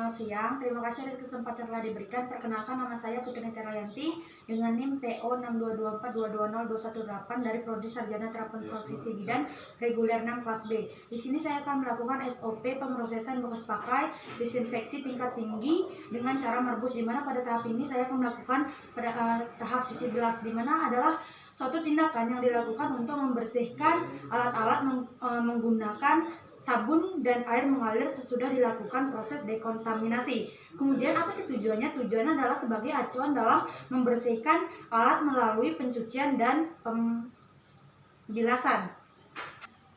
selamat siang. Terima kasih atas kesempatan telah diberikan. Perkenalkan, nama saya Putri Terlianti dengan NIM PO 62242202118 dari Prodi Sarjana Terapan Profesi Bidan Reguler 6 kelas B. Di sini saya akan melakukan SOP pemrosesan bekas pakai disinfeksi tingkat tinggi dengan cara merebus, di mana pada tahap ini saya akan melakukan tahap cuci bilas, di mana adalah suatu tindakan yang dilakukan untuk membersihkan alat-alat menggunakan sabun dan air mengalir sesudah dilakukan proses dekontaminasi. Kemudian apa sih tujuannya? Tujuannya adalah sebagai acuan dalam membersihkan alat melalui pencucian dan pembilasan.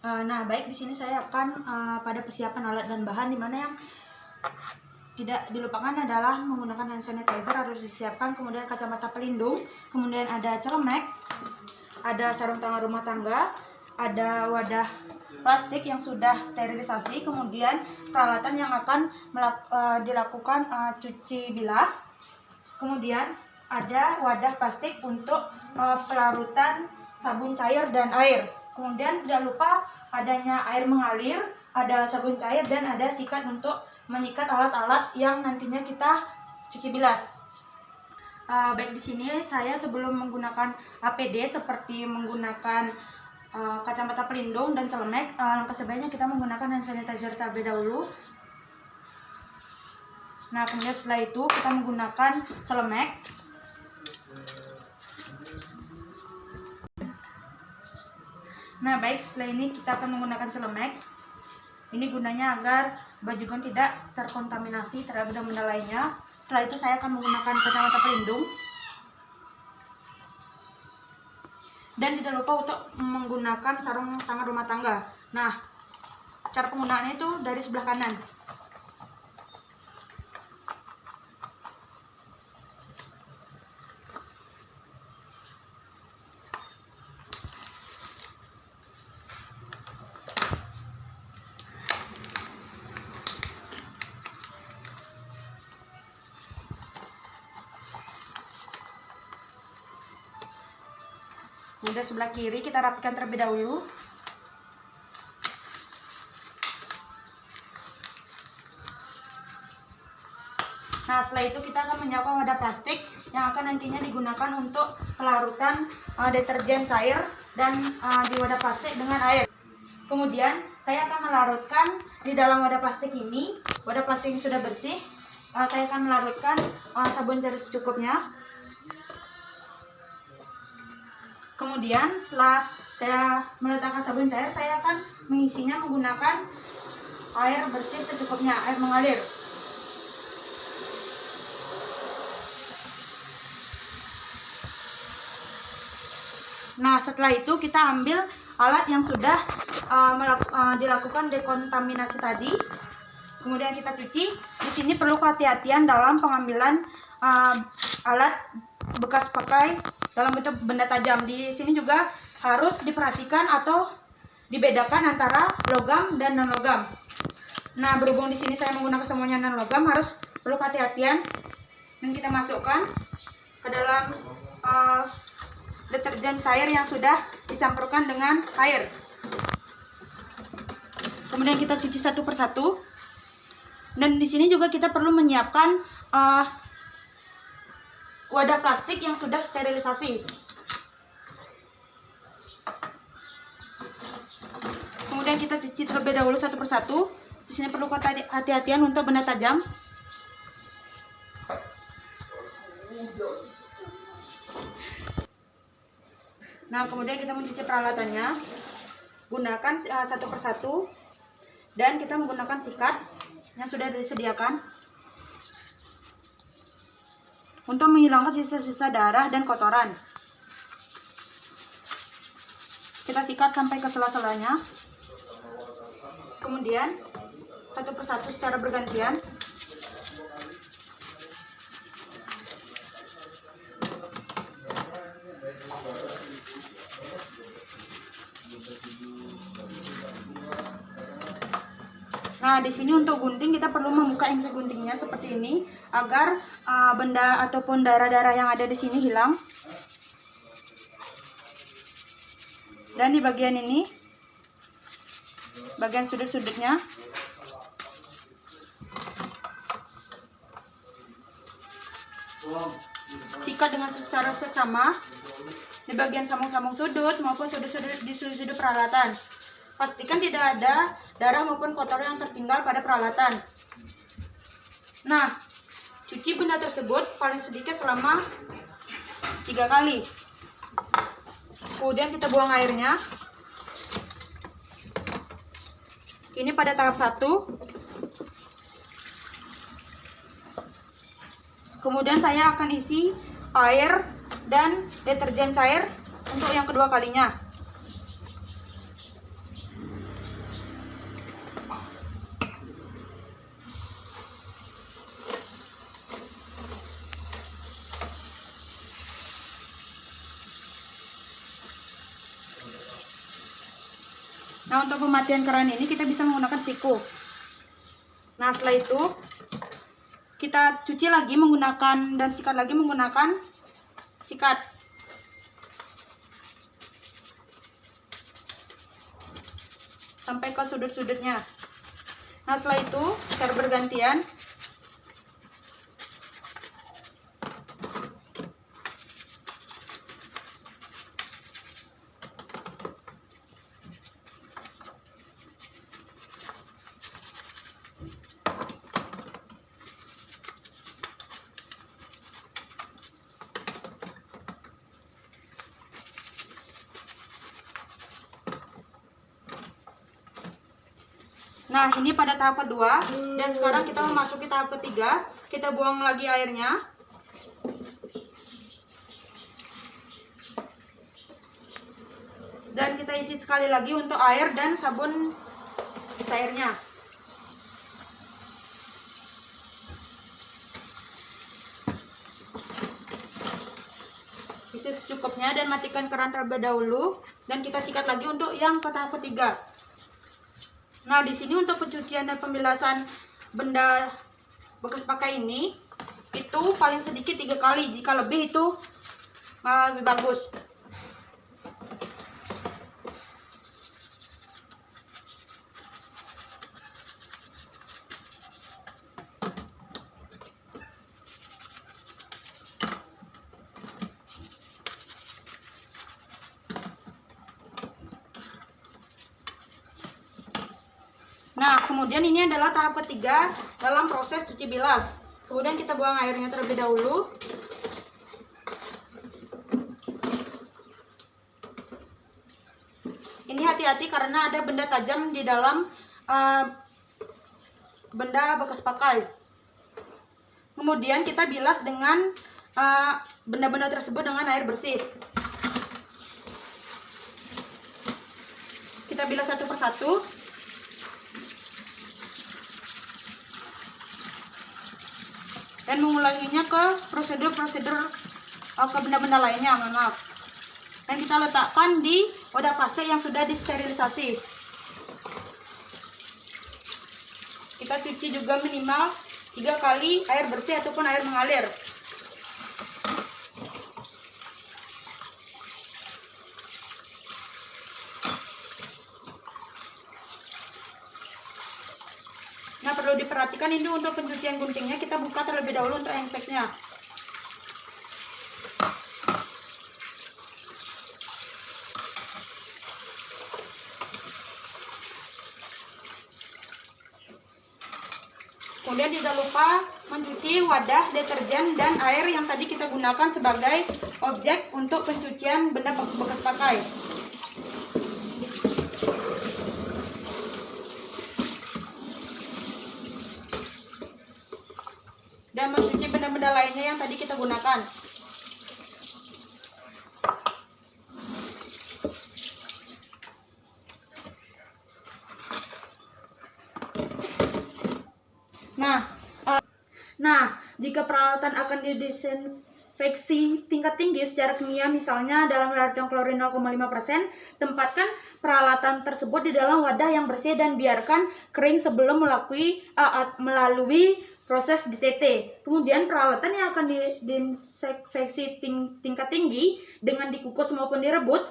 Nah, baik, di sini saya akan pada persiapan alat dan bahan, di mana yang tidak dilupakan adalah menggunakan hand sanitizer harus disiapkan, kemudian kacamata pelindung, kemudian ada celemek, ada sarung tangan rumah tangga, ada wadah plastik yang sudah sterilisasi, kemudian peralatan yang akan dilakukan cuci bilas, kemudian ada wadah plastik untuk pelarutan sabun cair dan air, kemudian tidak lupa adanya air mengalir, ada sabun cair, dan ada sikat untuk menyikat alat-alat yang nantinya kita cuci bilas. Baik, di sini saya sebelum menggunakan APD seperti menggunakan kacamata pelindung dan celemek, langkah sebaiknya kita menggunakan hand sanitizer terlebih dahulu. Nah, kemudian setelah itu kita menggunakan celemek. Nah, baik, setelah ini kita akan menggunakan celemek. Ini gunanya agar baju gaun tidak terkontaminasi terhadap benda-benda lainnya. Setelah itu saya akan menggunakan kacamata pelindung. Dan tidak lupa untuk menggunakan sarung tangan rumah tangga. Nah, cara penggunaannya itu dari sebelah kanan. Kemudian sebelah kiri kita rapikan terlebih dahulu. Nah, setelah itu kita akan menyiapkan wadah plastik yang akan nantinya digunakan untuk pelarutan deterjen cair dan di wadah plastik dengan air. Kemudian saya akan melarutkan di dalam wadah plastik ini, wadah plastik yang sudah bersih, saya akan melarutkan sabun cair secukupnya. Kemudian setelah saya meletakkan sabun cair, saya akan mengisinya menggunakan air bersih secukupnya, air mengalir. Nah, setelah itu kita ambil alat yang sudah dilakukan dekontaminasi tadi, kemudian kita cuci. Di sini perlu kehati-hatian dalam pengambilan alat bekas pakai dalam bentuk benda tajam. Di sini juga harus diperhatikan atau dibedakan antara logam dan non logam. Nah, berhubung di sini saya menggunakan semuanya non logam, harus perlu kehati-hatian. Dan kita masukkan ke dalam deterjen cair yang sudah dicampurkan dengan air. Kemudian kita cuci satu persatu. Dan di sini juga kita perlu menyiapkan wadah plastik yang sudah sterilisasi. Kemudian kita cuci terlebih dahulu satu persatu. Di sini perlu hati-hatian untuk benda tajam. Nah, kemudian kita mencuci peralatannya. Gunakan satu persatu, dan kita menggunakan sikat yang sudah disediakan untuk menghilangkan sisa-sisa darah dan kotoran. Kita sikat sampai ke sela-selanya. Kemudian satu persatu secara bergantian. Nah, di sini untuk gunting kita perlu membuka engsel guntingnya seperti ini agar benda ataupun darah-darah yang ada di sini hilang. Dan di bagian ini, bagian sudut-sudutnya, sikat dengan secara seksama di bagian sambung-sambung sudut maupun sudut-sudut di sudut peralatan. Pastikan tidak ada darah maupun kotor yang tertinggal pada peralatan. Nah, cuci benda tersebut paling sedikit selama 3 kali. Kemudian kita buang airnya. Ini pada tahap 1. Kemudian saya akan isi air dan deterjen cair untuk yang kedua kalinya. Nah, untuk pematian keran ini kita bisa menggunakan siku. Nah, setelah itu kita cuci lagi menggunakan dan sikat lagi menggunakan sikat. Sampai ke sudut-sudutnya. Nah, setelah itu secara bergantian Nah, ini pada tahap kedua dan sekarang kita memasuki tahap ketiga. Kita buang lagi airnya. Dan kita isi sekali lagi untuk air dan sabun cairnya. Isi secukupnya dan matikan keran terlebih dahulu dan kita sikat lagi untuk yang ke tahap ketiga. Nah, di sini untuk pencucian dan pembilasan benda bekas pakai ini itu paling sedikit 3 kali. Jika lebih itu malah lebih bagus. Nah, kemudian ini adalah tahap ketiga dalam proses cuci bilas. Kemudian kita buang airnya terlebih dahulu. Ini hati-hati karena ada benda tajam di dalam benda bekas pakai. Kemudian kita bilas dengan benda-benda tersebut dengan air bersih. Kita bilas satu persatu. Dan mengulanginya ke prosedur-prosedur ke benda-benda lainnya, mohon maaf. Dan kita letakkan di wadah plastik yang sudah disterilisasi. Kita cuci juga minimal 3 kali air bersih ataupun air mengalir. Nah, perlu diperhatikan ini untuk pencucian guntingnya, kita buka terlebih dahulu untuk engseknya. Kemudian tidak lupa mencuci wadah deterjen dan air yang tadi kita gunakan sebagai objek untuk pencucian benda bekas pakai. Dan mencuci benda-benda lainnya yang tadi kita gunakan. Nah, jika peralatan akan didesinfeksi tingkat tinggi secara kimia, misalnya dalam radium klorin 0,5%, tempatkan peralatan tersebut di dalam wadah yang bersih dan biarkan kering sebelum melalui proses DTT. Kemudian peralatan yang akan didesinfeksi tingkat tinggi dengan dikukus maupun direbus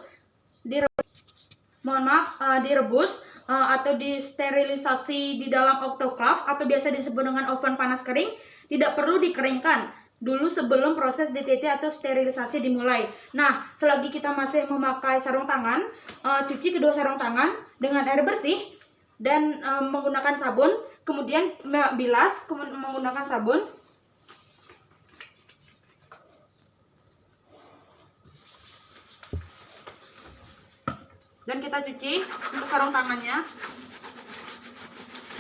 atau disterilisasi di dalam autoclave atau biasa disebut dengan oven panas kering, tidak perlu dikeringkan. dulu sebelum proses DTT atau sterilisasi dimulai. Nah, selagi kita masih memakai sarung tangan, cuci kedua sarung tangan dengan air bersih dan menggunakan sabun, kemudian bilas menggunakan sabun. Dan kita cuci untuk sarung tangannya.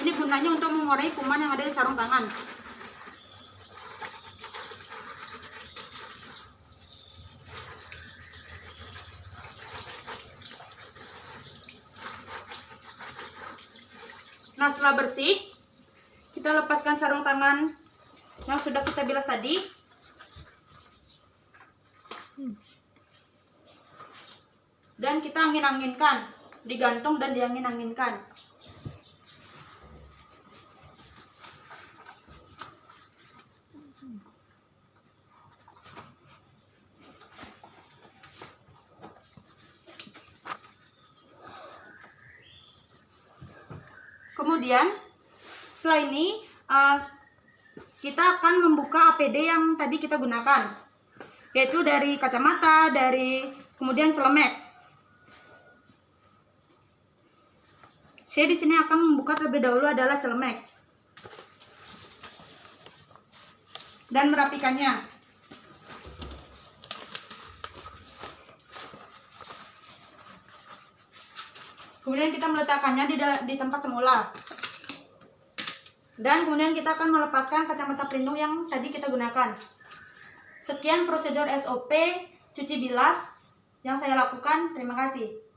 Ini gunanya untuk mengurangi kuman yang ada di sarung tangan. Nah, setelah bersih, kita lepaskan sarung tangan yang sudah kita bilas tadi. Dan kita angin-anginkan, digantung dan diangin-anginkan. Kemudian setelah ini kita akan membuka APD yang tadi kita gunakan, yaitu dari kacamata, kemudian celemek. Saya di sini akan membuka terlebih dahulu adalah celemek dan merapikannya. Kemudian kita meletakkannya di tempat semula. Dan kemudian kita akan melepaskan kacamata pelindung yang tadi kita gunakan. Sekian prosedur SOP cuci bilas yang saya lakukan. Terima kasih.